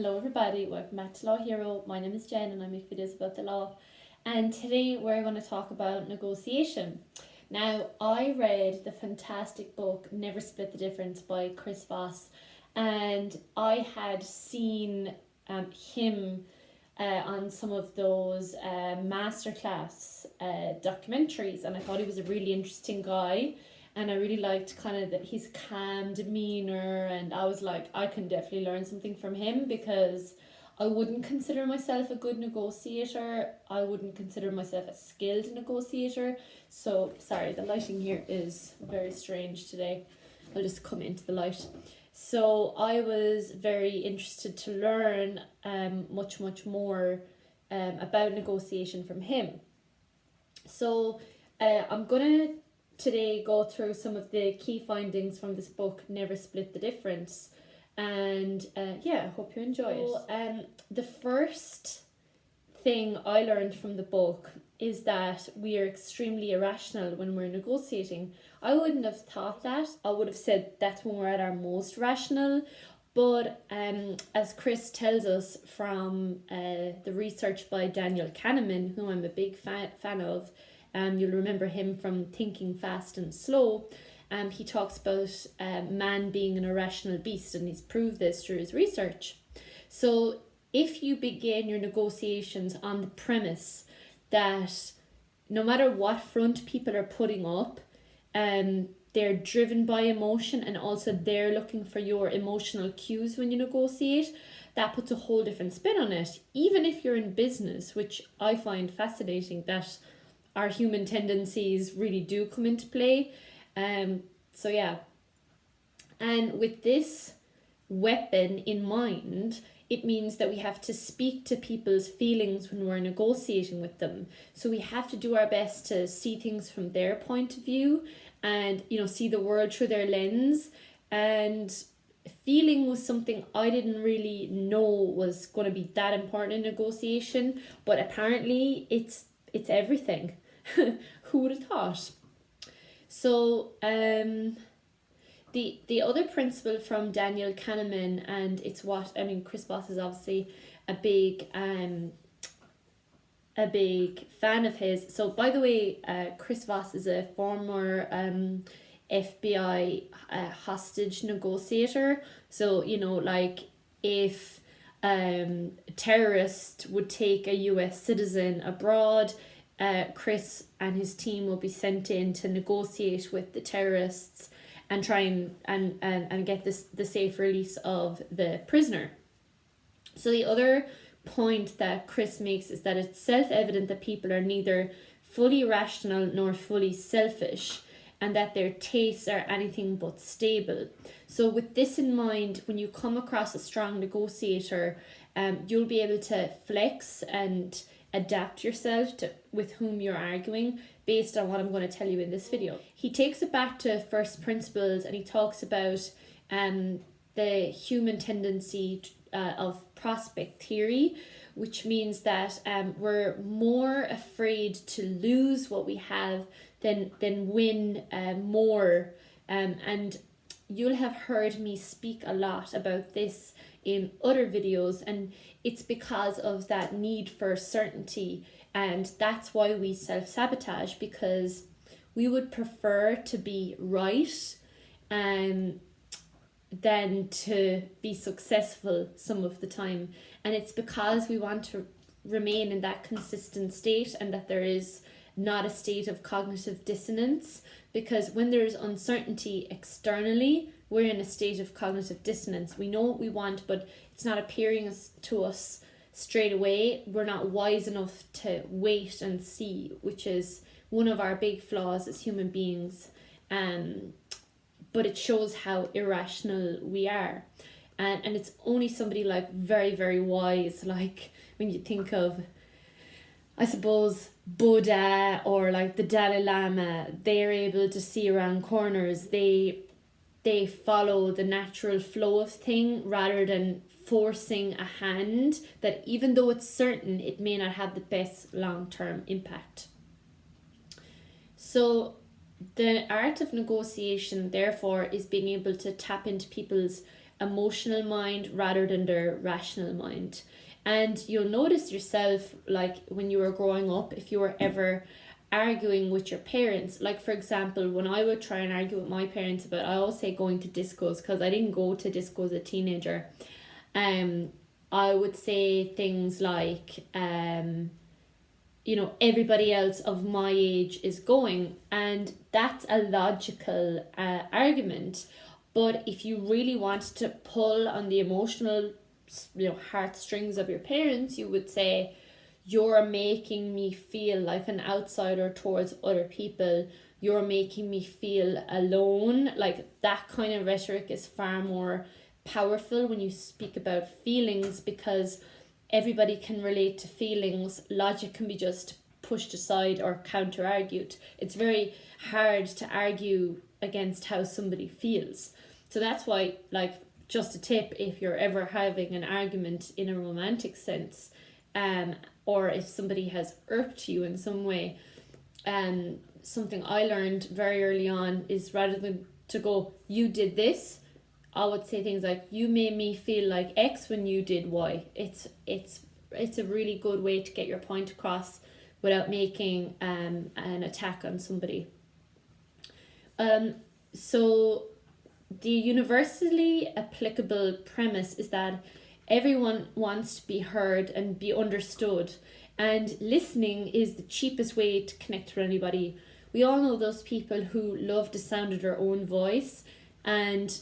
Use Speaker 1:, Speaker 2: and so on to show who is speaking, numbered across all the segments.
Speaker 1: Hello everybody, welcome back to Law Hero. My name is Jen and I make videos about the law. And today we're going to talk about negotiation. Now, I read the fantastic book Never Split the Difference by Chris Voss, and I had seen him on some of those masterclass documentaries, and I thought he was a really interesting guy. And I really liked kind of his calm demeanor, and I was like, I can definitely learn something from him, because I wouldn't consider myself a good negotiator. I wouldn't consider myself a skilled negotiator. So, sorry, the lighting here is very strange today. I'll just come into the light. So I was very interested to learn much more about negotiation from him. So I'm going to today go through some of the key findings from this book, Never Split the Difference. And I hope you enjoy it. The first thing I learned from the book is that we are extremely irrational when we're negotiating. I wouldn't have thought that. I would have said that's when we're at our most rational. But as Chris tells us from the research by Daniel Kahneman, who I'm a big fan of, you'll remember him from Thinking Fast and Slow. He talks about man being an irrational beast, and he's proved this through his research. So if you begin your negotiations on the premise that no matter what front people are putting up, they're driven by emotion, and also they're looking for your emotional cues when you negotiate, that puts a whole different spin on it. Even if you're in business, which I find fascinating, that our human tendencies really do come into play. And with this weapon in mind, it means that we have to speak to people's feelings when we're negotiating with them. So we have to do our best to see things from their point of view, and see the world through their lens. And feeling was something I didn't really know was going to be that important in negotiation, but apparently it's everything. Who would have thought? So the other principle from Daniel Kahneman, and it's Chris Voss is obviously a big fan of his. So by the way, Chris Voss is a former FBI hostage negotiator. So if a terrorist would take a US citizen abroad, Chris and his team will be sent in to negotiate with the terrorists and try and get the safe release of the prisoner. So the other point that Chris makes is that it's self-evident that people are neither fully rational nor fully selfish, and that their tastes are anything but stable. So with this in mind, when you come across a strong negotiator, you'll be able to flex and adapt yourself to with whom you're arguing based on what I'm going to tell you in this video. He takes it back to first principles, and he talks about the human tendency of prospect theory, which means that we're more afraid to lose what we have than win more. And you'll have heard me speak a lot about this in other videos, and it's because of that need for certainty. And that's why we self-sabotage, because we would prefer to be right than to be successful some of the time. And it's because we want to remain in that consistent state, and that there is not a state of cognitive dissonance. Because when there's uncertainty externally, we're in a state of cognitive dissonance. We know what we want, but it's not appearing to us straight away. We're not wise enough to wait and see, which is one of our big flaws as human beings. But it shows how irrational we are. And it's only somebody like very, very wise, like when you think of, I suppose, Buddha or like the Dalai Lama, they're able to see around corners. They follow the natural flow of thing rather than forcing a hand that, even though it's certain, it may not have the best long-term impact. So the art of negotiation, therefore, is being able to tap into people's emotional mind rather than their rational mind. And you'll notice yourself, like when you were growing up, if you were ever arguing with your parents, like for example, when I would try and argue with my parents about, I always say going to discos, because I didn't go to discos as a teenager. I would say things like, everybody else of my age is going, and that's a logical argument. But if you really want to pull on the emotional, heartstrings of your parents, you would say, you're making me feel like an outsider towards other people. You're making me feel alone. Like, that kind of rhetoric is far more powerful when you speak about feelings, because everybody can relate to feelings. Logic can be just pushed aside or counter argued. It's very hard to argue against how somebody feels. So that's why, like, just a tip, if you're ever having an argument in a romantic sense, or if somebody has irked you in some way, something I learned very early on is, rather than to go, you did this, I would say things like, you made me feel like X when you did Y. It's a really good way to get your point across without making an attack on somebody. So the universally applicable premise is that everyone wants to be heard and be understood, and listening is the cheapest way to connect with anybody. We all know those people who love the sound of their own voice, and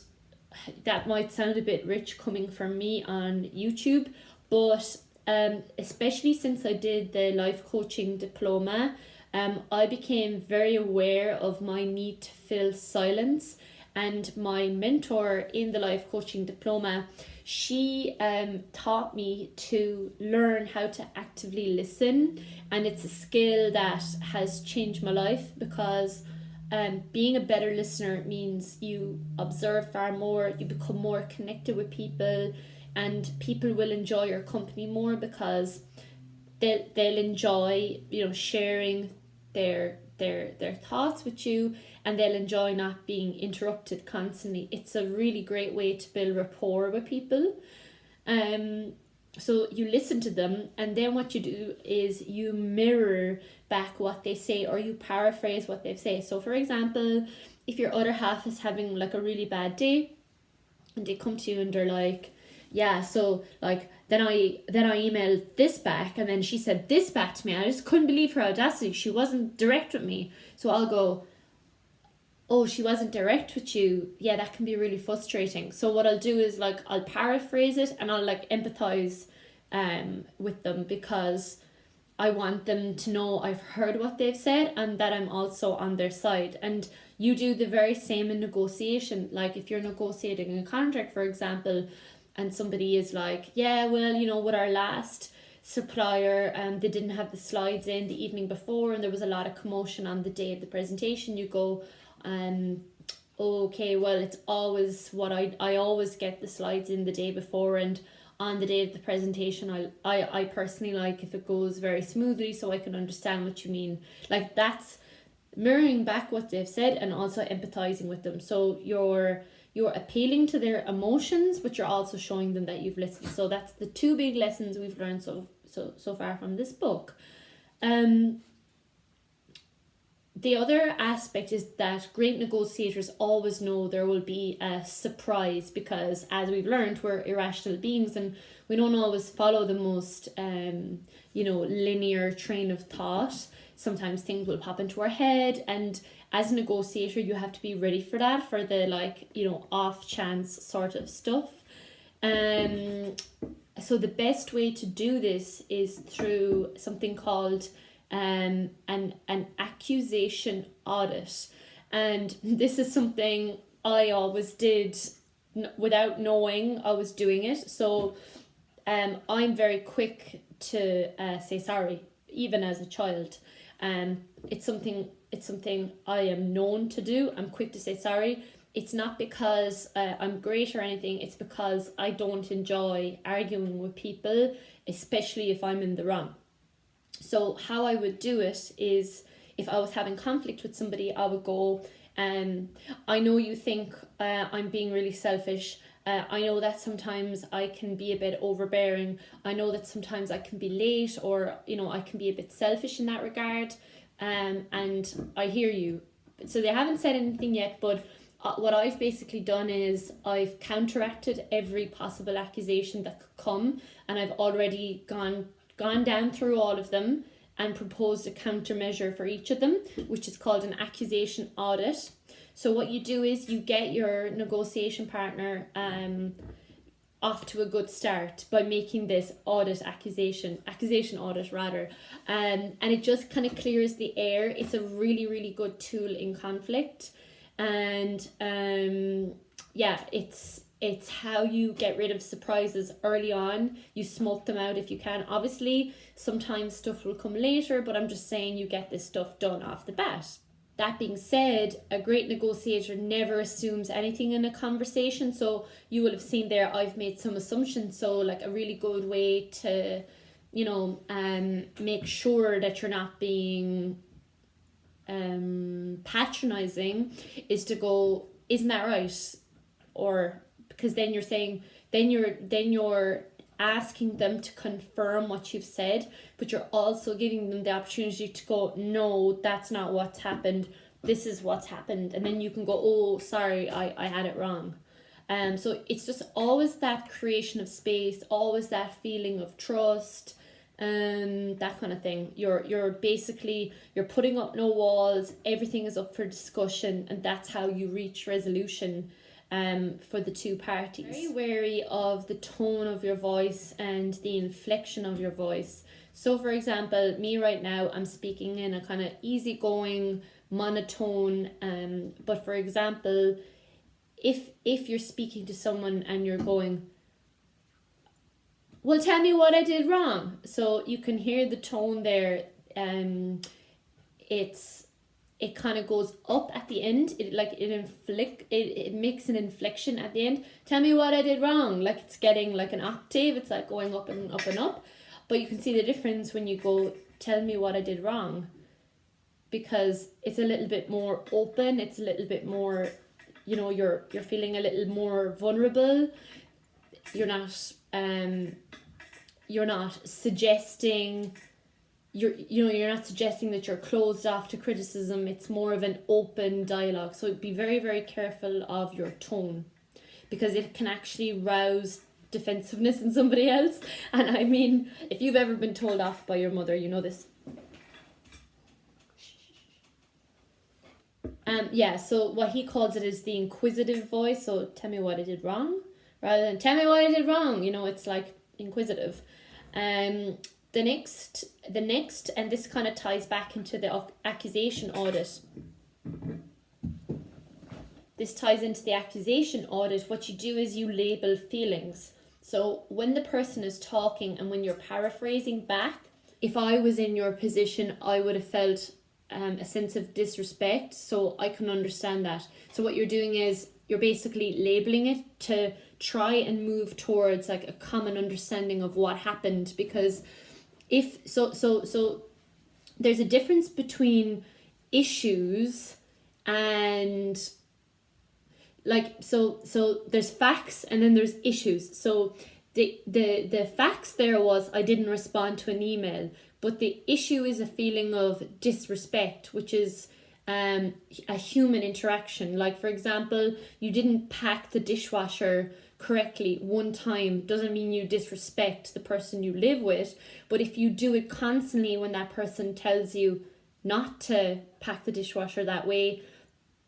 Speaker 1: that might sound a bit rich coming from me on YouTube, but especially since I did the life coaching diploma, I became very aware of my need to fill silence. And my mentor in the life coaching diploma, she taught me to learn how to actively listen, and it's a skill that has changed my life, because being a better listener means you observe far more, you become more connected with people, and people will enjoy your company more, because they'll enjoy sharing their thoughts with you, and they'll enjoy not being interrupted constantly. It's a really great way to build rapport with people. So you listen to them, and then what you do is you mirror back what they say, or you paraphrase what they say. So for example, if your other half is having like a really bad day, and they come to you and they're like, yeah, so like then I emailed this back, and then she said this back to me. I just couldn't believe her audacity. She wasn't direct with me. So I'll go, oh, she wasn't direct with you. Yeah, that can be really frustrating. So what I'll do is, like, I'll paraphrase it, and I'll like empathize with them, because I want them to know I've heard what they've said and that I'm also on their side. And you do the very same in negotiation. Like, if you're negotiating a contract, for example, and somebody is like, yeah, well, with our last supplier, they didn't have the slides in the evening before, and there was a lot of commotion on the day of the presentation. You go, okay, well, it's always what I always get the slides in the day before, and on the day of the presentation, I personally like if it goes very smoothly, so I can understand what you mean. Like, that's mirroring back what they've said and also empathizing with them. So you're appealing to their emotions, but you're also showing them that you've listened. So that's the two big lessons we've learned so far from this book. The other aspect is that great negotiators always know there will be a surprise, because, as we've learned, we're irrational beings and we don't always follow the most linear train of thought. Sometimes things will pop into our head, and as a negotiator you have to be ready for that, for the off chance sort of stuff. So the best way to do this is through something called an accusation audit, and this is something I always did without knowing I was doing it. So I'm very quick to say sorry, even as a child. It's something I am known to do. I'm quick to say sorry. It's not because I'm great or anything. It's because I don't enjoy arguing with people, especially if I'm in the wrong. So how I would do it is, if I was having conflict with somebody, I would go, I know you think I'm being really selfish, I know that sometimes I can be a bit overbearing. I know that sometimes I can be late, or, I can be a bit selfish in that regard. And I hear you. So they haven't said anything yet, but what I've basically done is I've counteracted every possible accusation that could come, and I've already gone down through all of them and proposed a countermeasure for each of them, which is called an accusation audit. So what you do is you get your negotiation partner off to a good start by making this accusation audit rather, and it just kind of clears the air. It's a really, really good tool in conflict, and it's how you get rid of surprises early on. You smoke them out if you can. Obviously, sometimes stuff will come later, but I'm just saying you get this stuff done off the bat. That being said, a great negotiator never assumes anything in a conversation. So you will have seen there, I've made some assumptions. So like a really good way to, make sure that you're not being patronizing is to go, isn't that right? Or because then you're saying, then you're asking them to confirm what you've said, but you're also giving them the opportunity to go, no, that's not what's happened, this is what's happened. And then you can go, oh, sorry, I had it wrong. So it's just always that creation of space, always that feeling of trust, that kind of thing. You're basically, you're putting up no walls, everything is up for discussion, and that's how you reach resolution for the two parties. Very wary of the tone of your voice and the inflection of your voice. So for example, me right now, I'm speaking in a kind of easygoing monotone, but for example, if you're speaking to someone and you're going, well, tell me what I did wrong. So you can hear the tone there. It kind of goes up at the end. It makes an inflection at the end. Tell me what I did wrong. Like it's getting like an octave. It's like going up and up and up. But you can see the difference when you go, tell me what I did wrong. Because it's a little bit more open. It's a little bit more, you're feeling a little more vulnerable. You're not suggesting. You're not suggesting that you're closed off to criticism. It's more of an open dialogue. So be very, very careful of your tone, because it can actually rouse defensiveness in somebody else. And I mean, if you've ever been told off by your mother, you know this. So what he calls it is the inquisitive voice. So tell me what I did wrong, rather than tell me what I did wrong. It's like inquisitive. The next, and this kind of ties back into the accusation audit. This ties into the accusation audit. What you do is you label feelings. So when the person is talking and when you're paraphrasing back, if I was in your position, I would have felt a sense of disrespect. So I can understand that. So what you're doing is you're basically labeling it to try and move towards like a common understanding of what happened, because so there's a difference between issues and so there's facts and then there's issues. So the facts there was I didn't respond to an email, but the issue is a feeling of disrespect, which is a human interaction. Like for example, you didn't pack the dishwasher correctly one time doesn't mean you disrespect the person you live with, but if you do it constantly when that person tells you not to pack the dishwasher that way,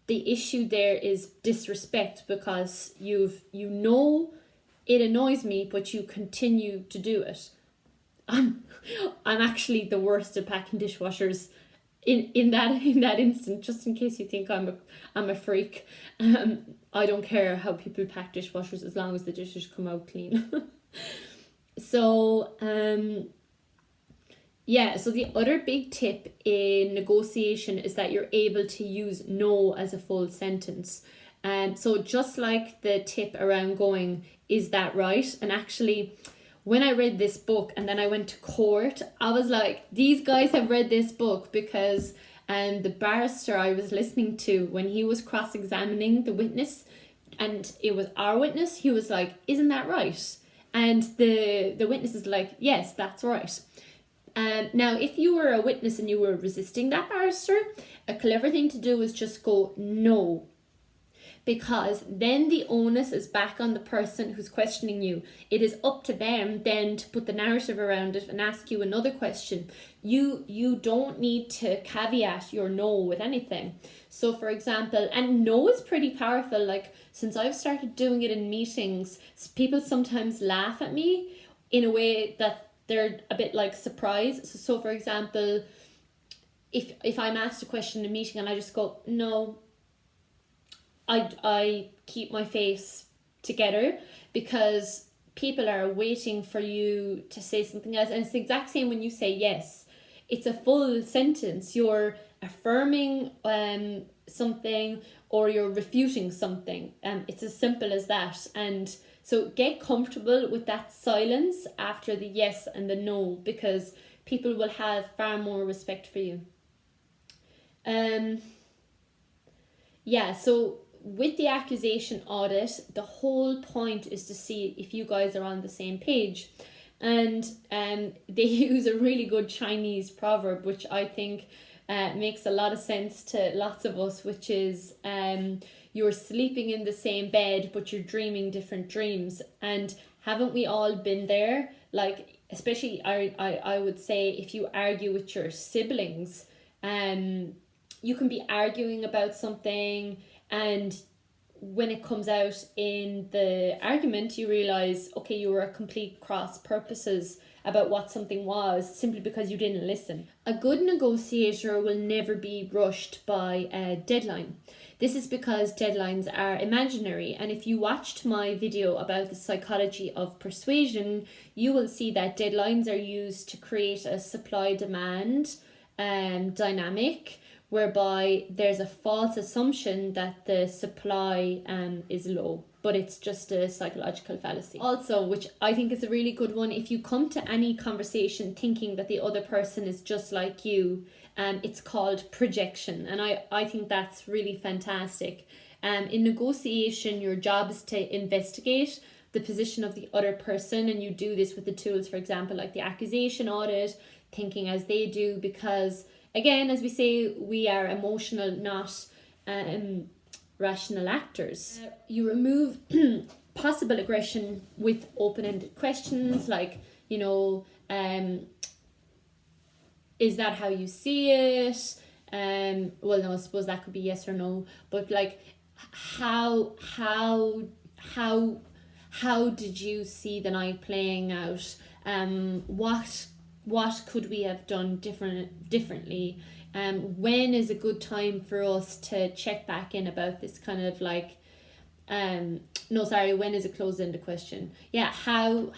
Speaker 1: the issue there is disrespect, because it annoys me, but you continue to do it. I'm actually the worst at packing dishwashers in that instant, just in case you think I'm a freak. I don't care how people pack dishwashers as long as the dishes come out clean. So the other big tip in negotiation is that you're able to use no as a full sentence. So just like the tip around going, is that right? And actually, when I read this book and then I went to court, I was like, these guys have read this book, because the barrister I was listening to, when he was cross-examining the witness, and it was our witness, he was like, isn't that right? And the witness is like, yes, that's right. Now, if you were a witness and you were resisting that barrister, a clever thing to do is just go, no. Because then the onus is back on the person who's questioning you. It is up to them then to put the narrative around it and ask you another question. You don't need to caveat your no with anything. So for example, and no is pretty powerful. Like, since I've started doing it in meetings, people sometimes laugh at me in a way that they're a bit like surprised. So for example, if I'm asked a question in a meeting and I just go, no, I keep my face together, because people are waiting for you to say something else. And it's the exact same when you say yes. It's a full sentence. You're affirming something, or you're refuting something. It's as simple as that. And so get comfortable with that silence after the yes and the no, because people will have far more respect for you. So with the accusation audit, the whole point is to see if you guys are on the same page. And they use a really good Chinese proverb, which I think makes a lot of sense to lots of us, which is you're sleeping in the same bed but you're dreaming different dreams. And haven't we all been there? Like, especially I would say, if you argue with your siblings, you can be arguing about something, and when it comes out in the argument, you realize, okay, you were at complete cross purposes about what something was, simply because you didn't listen. A good negotiator will never be rushed by a deadline. This is because deadlines are imaginary, and if you watched my video about the psychology of persuasion, you will see that deadlines are used to create a supply-demand dynamic, whereby there's a false assumption that the supply is low, but it's just a psychological fallacy. Also, which I think is a really good one, if you come to any conversation thinking that the other person is just like you, it's called projection, and I think that's really fantastic. In negotiation, your job is to investigate the position of the other person, and you do this with the tools, for example, like the accusation audit, thinking as they do, because again, as we say, we are emotional, not rational actors. You remove possible aggression with open-ended questions like, is that how you see it? Well, no, I suppose that could be yes or no, but like, how did you see the night playing out? What could we have done differently? When is a good time for us to check back in about this kind of like, when is a closed-ended question? Yeah, how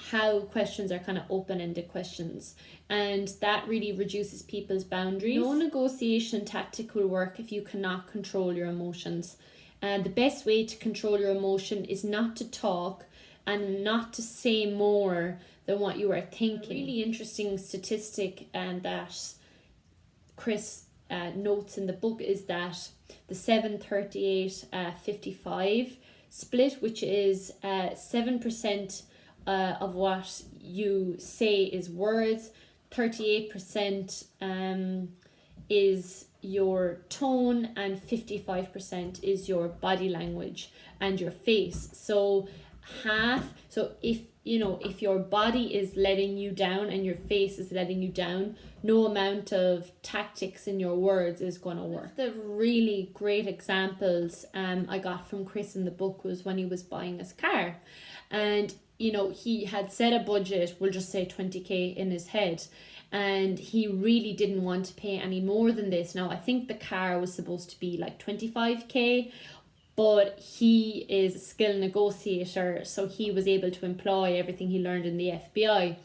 Speaker 1: questions are kind of open-ended questions, and that really reduces people's boundaries. No negotiation tactic will work if you cannot control your emotions. And the best way to control your emotion is not to talk and not to say more than what you are thinking. A really interesting statistic that Chris notes in the book is that the 7-38-55 split, which is 7% of what you say is words, 38% is your tone, and 55% is your body language and your face. So if your body is letting you down and your face is letting you down, no amount of tactics in your words is going to work. The really great examples I got from Chris in the book was when he was buying his car, and he had set a budget, we'll just say 20k in his head, and he really didn't want to pay any more than this. Now I think the car was supposed to be like 25k, but he is a skilled negotiator, so he was able to employ everything he learned in the FBI.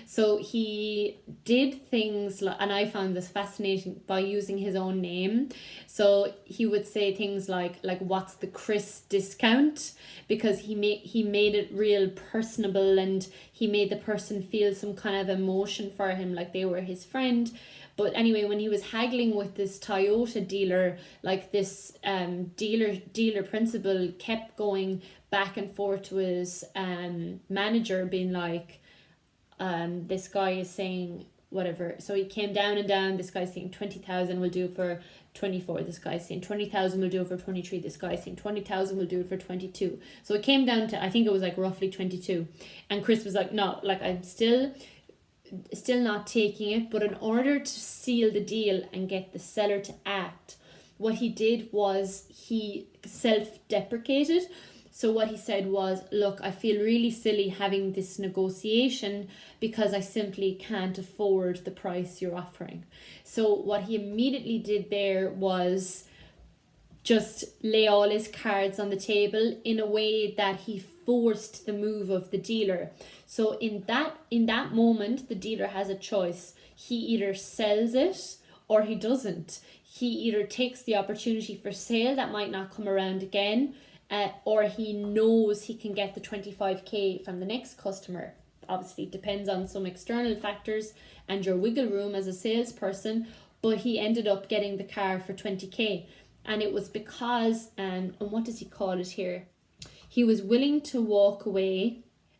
Speaker 1: So he did things like, and I found this fascinating, by using his own name. So he would say things like what's the Chris discount, because he made it real personable, and he made the person feel some kind of emotion for him, like they were his friend. But anyway, when he was haggling with this Toyota dealer, like this dealer principal kept going back and forth to his manager, being like, this guy is saying whatever. So he came down and down. This guy's saying 20,000 will do for 24. This guy's saying 20,000 will do it for 23. This guy's saying 20,000 will do it for 22. So it came down to, I think it was like roughly 22. And Chris was like, no, like I'm still not taking it. But in order to seal the deal and get the seller to act, what he did was he self-deprecated. So what he said was, look, I feel really silly having this negotiation because I simply can't afford the price you're offering. So what he immediately did there was just lay all his cards on the table in a way that he forced the move of the dealer. So in that moment, the dealer has a choice. He either sells it or he doesn't. He either takes the opportunity for sale that might not come around again, or he knows he can get the 25k from the next customer. Obviously, it depends on some external factors and your wiggle room as a salesperson, but he ended up getting the car for 20k. And it was because, and what does he call it here? He was willing to walk away,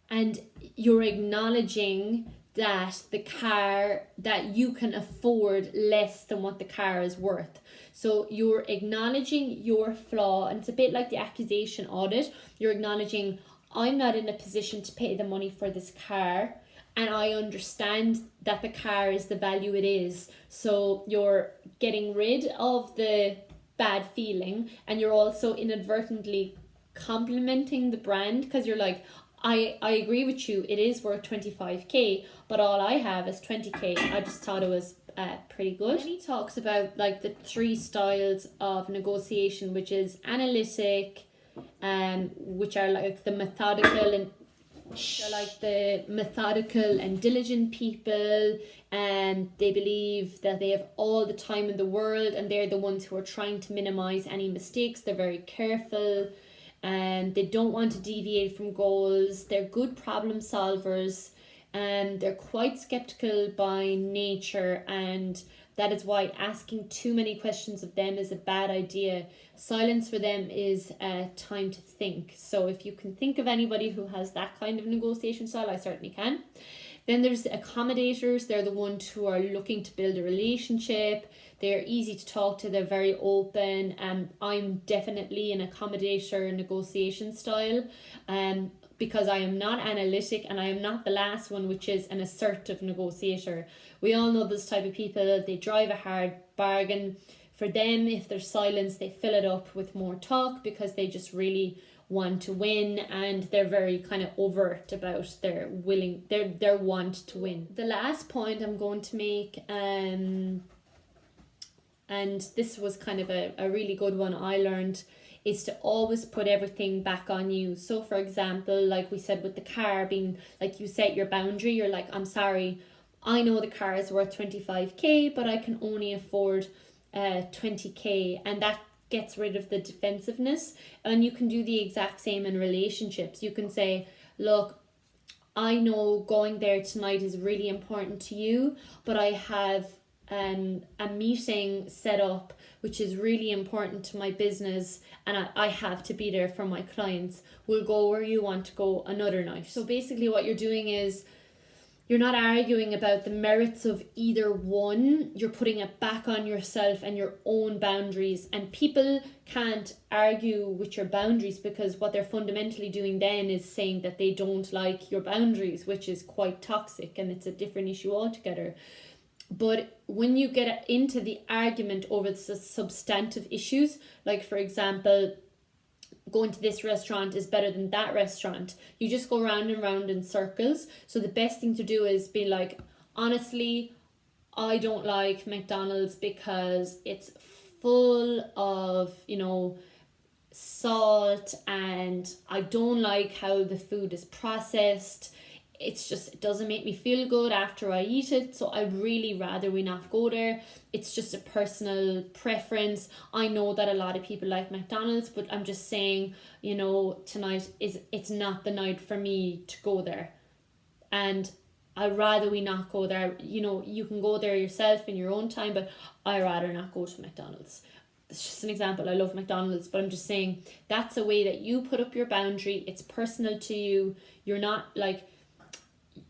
Speaker 1: and you're acknowledging that the car, that you can afford less than what the car is worth. So you're acknowledging your flaw, and it's a bit like the accusation audit. You're acknowledging, I'm not in a position to pay the money for this car, and I understand that the car is the value it is. So you're getting rid of the bad feeling, and you're also inadvertently complimenting the brand, because you're like, I agree with you, it is worth 25k, but all I have is 20k. I just thought it was pretty good. Then he talks about like the 3 styles of negotiation, which is analytic, which are like the methodical and diligent people, and they believe that they have all the time in the world, and they're the ones who are trying to minimize any mistakes. They're very careful, and they don't want to deviate from goals. They're good problem solvers, and they're quite skeptical by nature, and that is why asking too many questions of them is a bad idea. Silence for them is time to think. So if you can think of anybody who has that kind of negotiation style, I certainly can. Then there's accommodators. They're the ones who are looking to build a relationship. They're easy to talk to. They're very open. I'm definitely an accommodator negotiation style, because I am not analytic, and I am not the last one, which is an assertive negotiator. We all know this type of people. They drive a hard bargain. For them, if there's silence, they fill it up with more talk because they just really want to win, and they're very kind of overt about their want to win. The last point I'm going to make, and this was kind of a really good one I learned, is to always put everything back on you. So for example, like we said with the car, being like, you set your boundary, you're like, I'm sorry, I know the car is worth 25k, but I can only afford 20k, and that gets rid of the defensiveness. And you can do the exact same in relationships. You can say, look, I know going there tonight is really important to you, but I have a meeting set up which is really important to my business, and I have to be there for my clients. We'll go where you want to go another night. So basically what you're doing is, you're not arguing about the merits of either one. You're putting it back on yourself and your own boundaries. And people can't argue with your boundaries, because what they're fundamentally doing then is saying that they don't like your boundaries, which is quite toxic, and it's a different issue altogether. But when you get into the argument over the substantive issues, like for example, going to this restaurant is better than that restaurant, you just go round and round in circles. So the best thing to do is be like, honestly, I don't like McDonald's because it's full of, salt, and I don't like how the food is processed. it doesn't make me feel good after I eat it, so I'd really rather we not go there. It's just a personal preference. I know that a lot of people like McDonald's, but I'm just saying, you know, tonight it's not the night for me to go there. And I'd rather we not go there. You know, you can go there yourself in your own time, but I'd rather not go to McDonald's. It's just an example. I love McDonald's, but I'm just saying that's a way that you put up your boundary. It's personal to you. You're not like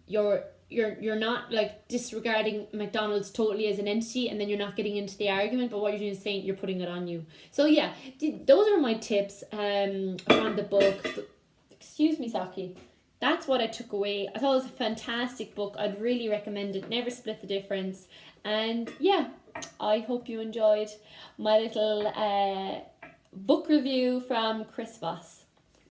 Speaker 1: you're not like disregarding McDonald's totally as an entity, and then you're not getting into the argument, but what you're doing is saying you're putting it on you. So yeah, those are my tips from the book. Excuse me, Saki. That's what I took away. I thought it was a fantastic book. I'd really recommend it. Never Split the Difference. And yeah, I hope you enjoyed my little book review from Chris Voss.